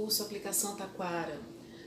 curso Aplicação Taquara,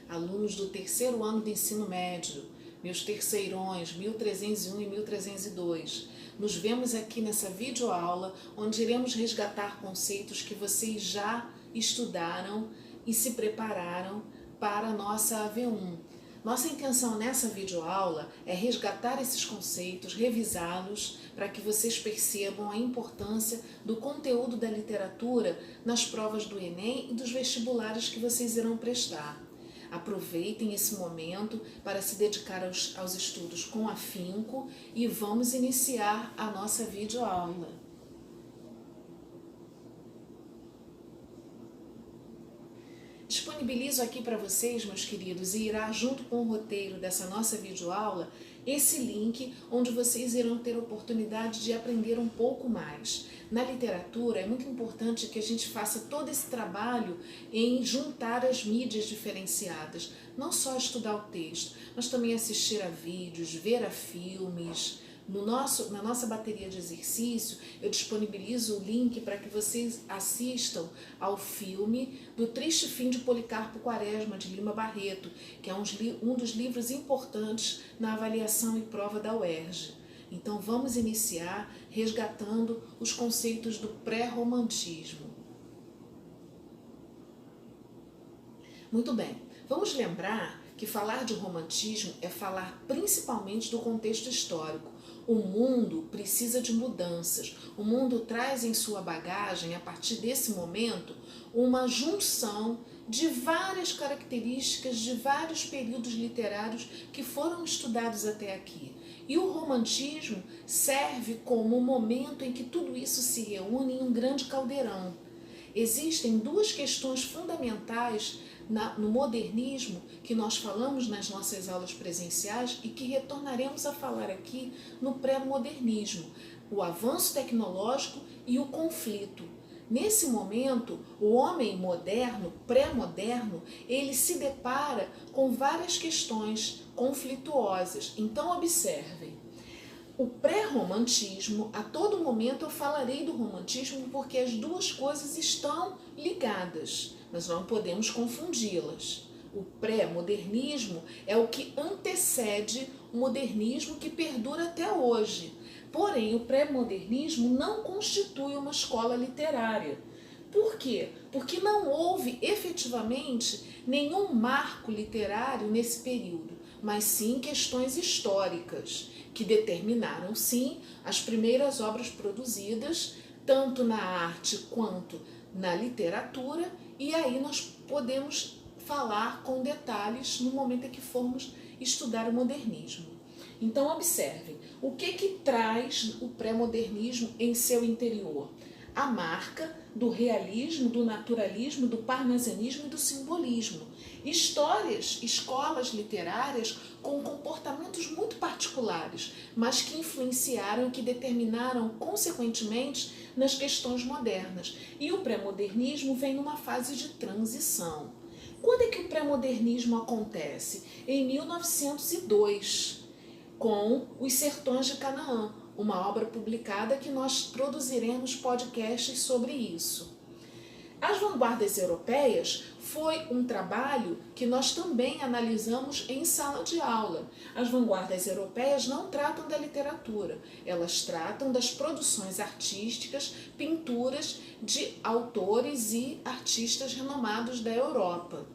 alunos do terceiro ano do ensino médio, meus terceirões 1301 e 1302. Nos vemos aqui nessa videoaula onde iremos resgatar conceitos que vocês já estudaram e se prepararam para a nossa AV1. Nossa intenção nessa videoaula é resgatar esses conceitos, revisá-los, para que vocês percebam a importância do conteúdo da literatura nas provas do Enem e dos vestibulares que vocês irão prestar. Aproveitem esse momento para se dedicar aos estudos com afinco e vamos iniciar a nossa videoaula. Disponibilizo aqui para vocês, meus queridos, e irá junto com o roteiro dessa nossa videoaula, esse link onde vocês irão ter a oportunidade de aprender um pouco mais. Na literatura é muito importante que a gente faça todo esse trabalho em juntar as mídias diferenciadas, não só estudar o texto, mas também assistir a vídeos, ver a filmes. Na nossa bateria de exercício, eu disponibilizo o link para que vocês assistam ao filme do Triste Fim de Policarpo Quaresma, de Lima Barreto, que é um dos livros importantes na avaliação e prova da UERJ. Então vamos iniciar resgatando os conceitos do pré-romantismo. Muito bem, vamos lembrar que falar de romantismo é falar principalmente do contexto histórico. O mundo precisa de mudanças. O mundo traz em sua bagagem, a partir desse momento, uma junção de várias características de vários períodos literários que foram estudados até aqui. E o romantismo serve como o momento em que tudo isso se reúne em um grande caldeirão. Existem duas questões fundamentais no modernismo que nós falamos nas nossas aulas presenciais e que retornaremos a falar aqui no pré-modernismo: o avanço tecnológico e o conflito. Nesse momento, o homem moderno, pré-moderno, ele se depara com várias questões conflituosas. Então observem, o pré-romantismo, a todo momento eu falarei do romantismo porque as duas coisas estão ligadas, mas não podemos confundi-las. O pré-modernismo é o que antecede o modernismo que perdura até hoje. Porém, o pré-modernismo não constitui uma escola literária. Por quê? Porque não houve efetivamente nenhum marco literário nesse período, mas sim questões históricas que determinaram, sim, as primeiras obras produzidas, tanto na arte quanto na literatura, e aí nós podemos falar com detalhes no momento em que formos estudar o modernismo. Então observem, o que traz o pré-modernismo em seu interior? A marca do realismo, do naturalismo, do parnasianismo e do simbolismo. Escolas literárias com comportamentos muito particulares, mas que influenciaram e que determinaram, consequentemente, nas questões modernas. E o pré-modernismo vem numa fase de transição. Quando é que o pré-modernismo acontece? Em 1902, com Os Sertões de Canaã, uma obra publicada que nós produziremos podcasts sobre isso. As vanguardas europeias foi um trabalho que nós também analisamos em sala de aula. As vanguardas europeias não tratam da literatura, elas tratam das produções artísticas, pinturas de autores e artistas renomados da Europa.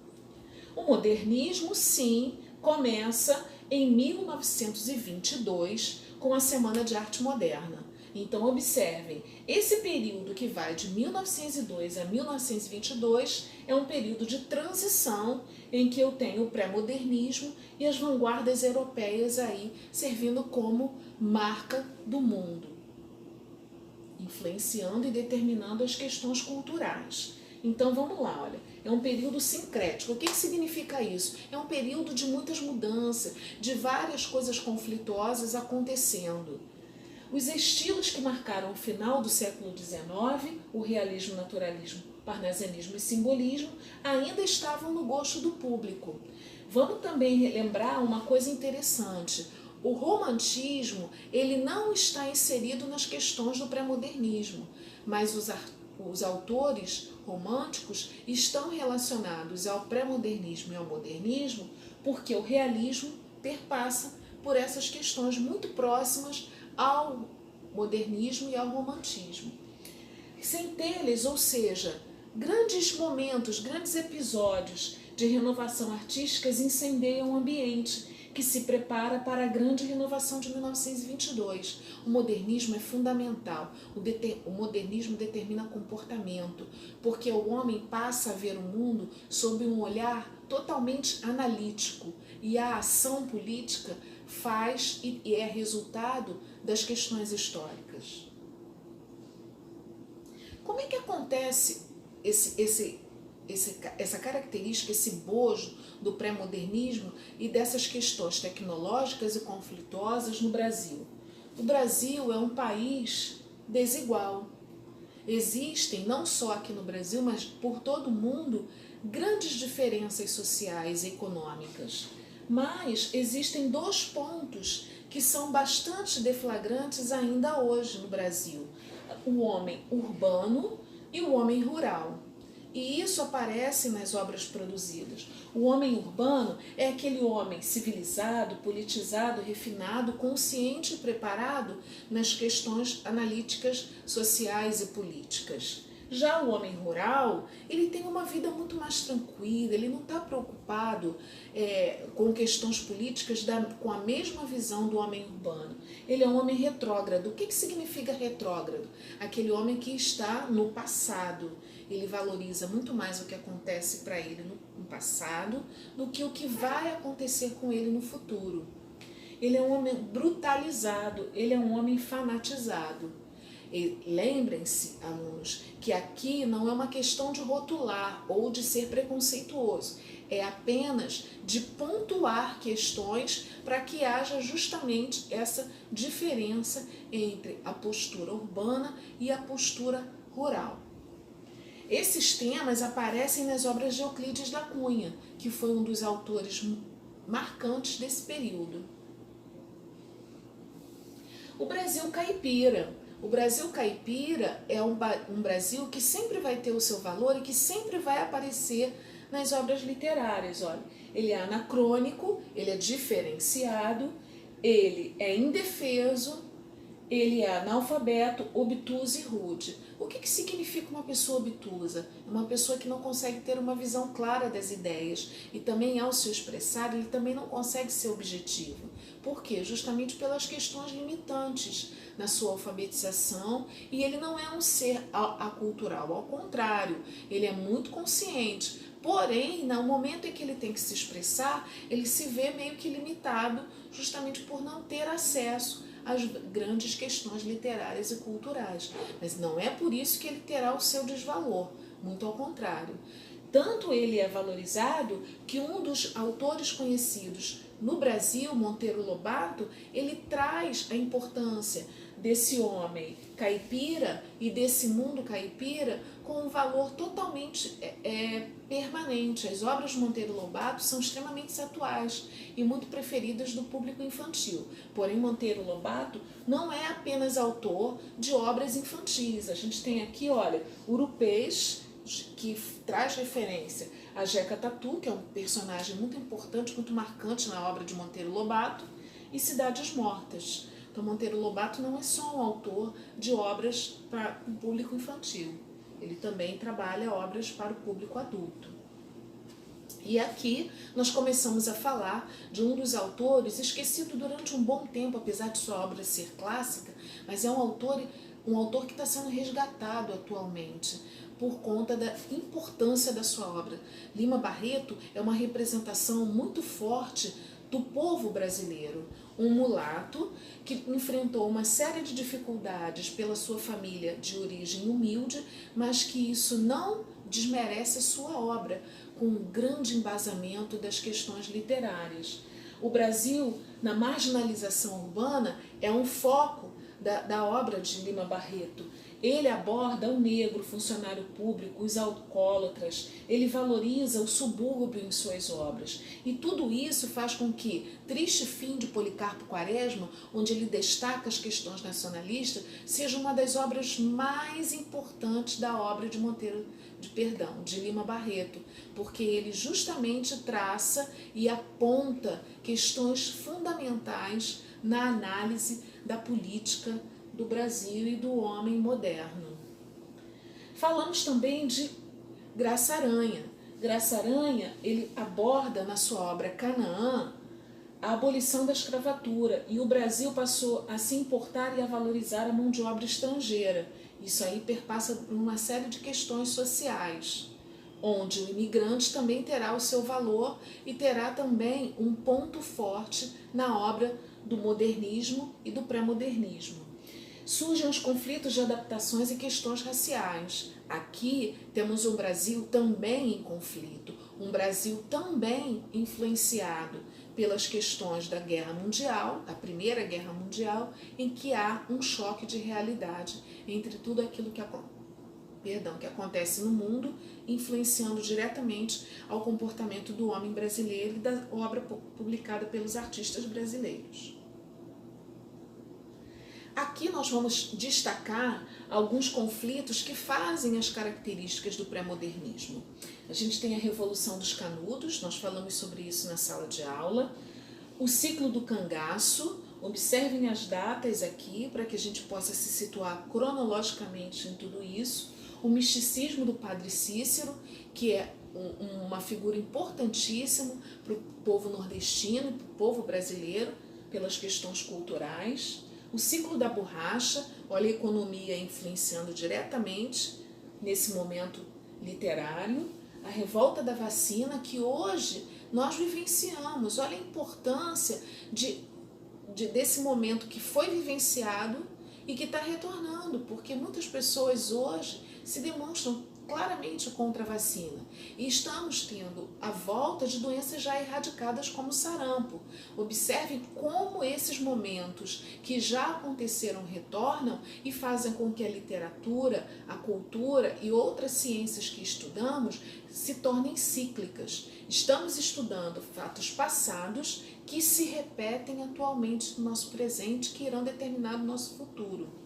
O modernismo, sim, começa em 1922 com a Semana de Arte Moderna. Então observem, esse período que vai de 1902 a 1922 é um período de transição em que eu tenho o pré-modernismo e as vanguardas europeias aí servindo como marca do mundo, influenciando e determinando as questões culturais. Então vamos lá, olha, é um período sincrético. O que significa isso? É um período de muitas mudanças, de várias coisas conflituosas acontecendo. Os estilos que marcaram o final do século XIX, o realismo, naturalismo, parnasianismo e simbolismo, ainda estavam no gosto do público. Vamos também lembrar uma coisa interessante. O romantismo ele não está inserido nas questões do pré-modernismo, mas os autores românticos estão relacionados ao pré-modernismo e ao modernismo, porque o realismo perpassa por essas questões muito próximas ao modernismo e ao romantismo. Centelhas, ou seja, grandes momentos, grandes episódios de renovação artística incendeiam o ambiente que se prepara para a grande renovação de 1922. O modernismo é fundamental. O modernismo determina comportamento, porque o homem passa a ver o mundo sob um olhar totalmente analítico, e a ação política faz e é resultado das questões históricas. Como é que acontece essa característica, esse bojo do pré-modernismo e dessas questões tecnológicas e conflituosas no Brasil? O Brasil é um país desigual. Existem, não só aqui no Brasil, mas por todo o mundo, grandes diferenças sociais e econômicas. Mas existem dois pontos que são bastante deflagrantes ainda hoje no Brasil: o homem urbano e o homem rural. E isso aparece nas obras produzidas. O homem urbano é aquele homem civilizado, politizado, refinado, consciente e preparado nas questões analíticas, sociais e políticas. Já o homem rural, ele tem uma vida muito mais tranquila, ele não está preocupado com questões políticas com a mesma visão do homem urbano. Ele é um homem retrógrado. O que significa retrógrado? Aquele homem que está no passado. Ele valoriza muito mais o que acontece para ele no passado do que o que vai acontecer com ele no futuro. Ele é um homem brutalizado, ele é um homem fanatizado. E lembrem-se, alunos, que aqui não é uma questão de rotular ou de ser preconceituoso, é apenas de pontuar questões para que haja justamente essa diferença entre a postura urbana e a postura rural. Esses temas aparecem nas obras de Euclides da Cunha, que foi um dos autores marcantes desse período. O Brasil caipira. O Brasil caipira é um Brasil que sempre vai ter o seu valor e que sempre vai aparecer nas obras literárias. Olha, ele é anacrônico, ele é diferenciado, ele é indefeso, ele é analfabeto, obtuso e rude. O que significa uma pessoa obtusa? É uma pessoa que não consegue ter uma visão clara das ideias e também, ao se expressar, ele também não consegue ser objetivo. Por quê? Justamente pelas questões limitantes na sua alfabetização, e ele não é um ser acultural, ao contrário, ele é muito consciente. Porém, no momento em que ele tem que se expressar, ele se vê meio que limitado, justamente por não ter acesso às grandes questões literárias e culturais. Mas não é por isso que ele terá o seu desvalor, muito ao contrário. Tanto ele é valorizado que um dos autores conhecidos no Brasil, Monteiro Lobato, ele traz a importância desse homem caipira e desse mundo caipira com um valor totalmente permanente. As obras de Monteiro Lobato são extremamente atuais e muito preferidas do público infantil. Porém, Monteiro Lobato não é apenas autor de obras infantis. A gente tem aqui, olha, Urupês, que traz referência a Jeca Tatu, que é um personagem muito importante, muito marcante na obra de Monteiro Lobato, e Cidades Mortas. Então, Monteiro Lobato não é só um autor de obras para o público infantil, ele também trabalha obras para o público adulto. E aqui nós começamos a falar de um dos autores, esquecido durante um bom tempo, apesar de sua obra ser clássica, mas é um autor que está sendo resgatado atualmente, por conta da importância da sua obra. Lima Barreto é uma representação muito forte do povo brasileiro, um mulato que enfrentou uma série de dificuldades pela sua família de origem humilde, mas que isso não desmerece a sua obra, com um grande embasamento das questões literárias. O Brasil, na marginalização urbana, é um foco da obra de Lima Barreto. Ele aborda o negro, o funcionário público, os alcoólatras, ele valoriza o subúrbio em suas obras. E tudo isso faz com que Triste Fim de Policarpo Quaresma, onde ele destaca as questões nacionalistas, seja uma das obras mais importantes da obra de de Lima Barreto, porque ele justamente traça e aponta questões fundamentais na análise da política do Brasil e do homem moderno. Falamos também de Graça Aranha. Graça Aranha, ele aborda na sua obra Canaã a abolição da escravatura e o Brasil passou a se importar e a valorizar a mão de obra estrangeira. Isso aí perpassa por uma série de questões sociais, onde o imigrante também terá o seu valor e terá também um ponto forte na obra do modernismo e do pré-modernismo. Surgem os conflitos de adaptações e questões raciais. Aqui temos um Brasil também em conflito, um Brasil também influenciado pelas questões da Guerra Mundial, da Primeira Guerra Mundial, em que há um choque de realidade entre tudo aquilo que acontece no mundo, influenciando diretamente ao comportamento do homem brasileiro e da obra publicada pelos artistas brasileiros. Aqui nós vamos destacar alguns conflitos que fazem as características do pré-modernismo. A gente tem a Revolução dos Canudos, nós falamos sobre isso na sala de aula. O ciclo do cangaço, observem as datas aqui para que a gente possa se situar cronologicamente em tudo isso. O misticismo do Padre Cícero, que é uma figura importantíssima para o povo nordestino e para o povo brasileiro, pelas questões culturais. O ciclo da borracha, olha a economia influenciando diretamente nesse momento literário. A revolta da vacina, que hoje nós vivenciamos. Olha a importância desse momento que foi vivenciado e que está retornando, porque muitas pessoas hoje se demonstram claramente contra a vacina. E estamos tendo a volta de doenças já erradicadas como sarampo. Observem como esses momentos que já aconteceram retornam e fazem com que a literatura, a cultura e outras ciências que estudamos se tornem cíclicas. Estamos estudando fatos passados que se repetem atualmente no nosso presente, que irão determinar o nosso futuro.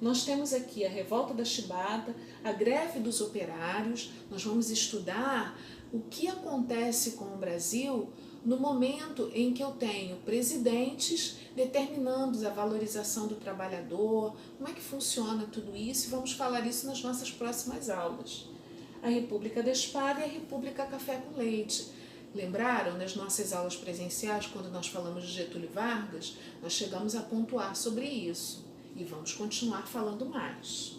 Nós temos aqui a revolta da chibata, a greve dos operários. Nós vamos estudar o que acontece com o Brasil no momento em que eu tenho presidentes determinando a valorização do trabalhador, como é que funciona tudo isso, e vamos falar isso nas nossas próximas aulas. A República da Espada e a República Café com Leite. Lembraram, nas nossas aulas presenciais, quando nós falamos de Getúlio Vargas, nós chegamos a pontuar sobre isso. E vamos continuar falando mais.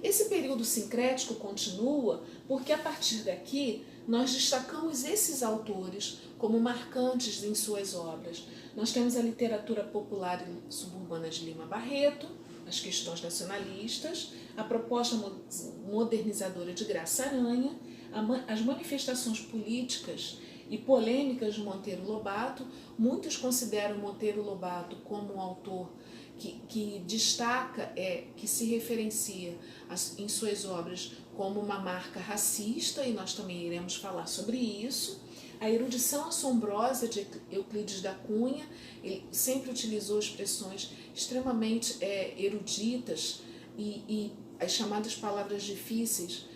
Esse período sincrético continua porque a partir daqui nós destacamos esses autores como marcantes em suas obras. Nós temos a literatura popular e suburbana de Lima Barreto, as questões nacionalistas, a proposta modernizadora de Graça Aranha, as manifestações políticas e polêmicas de Monteiro Lobato. Muitos consideram Monteiro Lobato como um autor que destaca, que se referencia em suas obras como uma marca racista, e nós também iremos falar sobre isso. A erudição assombrosa de Euclides da Cunha, ele sempre utilizou expressões extremamente eruditas e as chamadas palavras difíceis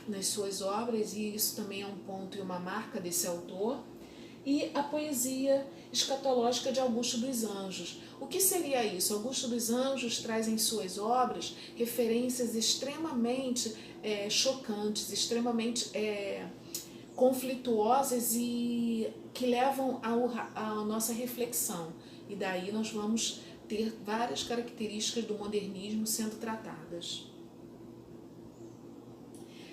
nas suas obras, e isso também é um ponto e uma marca desse autor. E a poesia escatológica de Augusto dos Anjos. O que seria isso? Augusto dos Anjos traz em suas obras referências extremamente chocantes, extremamente conflituosas e que levam à nossa reflexão. E daí nós vamos ter várias características do modernismo sendo tratadas.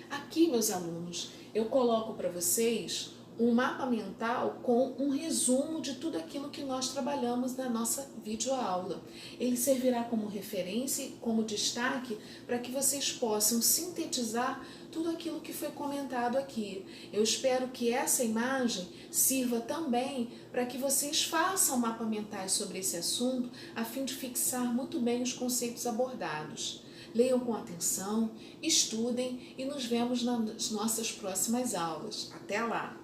Aqui, meus alunos, eu coloco para vocês um mapa mental com um resumo de tudo aquilo que nós trabalhamos na nossa videoaula. Ele servirá como referência e como destaque para que vocês possam sintetizar tudo aquilo que foi comentado aqui. Eu espero que essa imagem sirva também para que vocês façam mapas mentais sobre esse assunto, a fim de fixar muito bem os conceitos abordados. Leiam com atenção, estudem e nos vemos nas nossas próximas aulas. Até lá!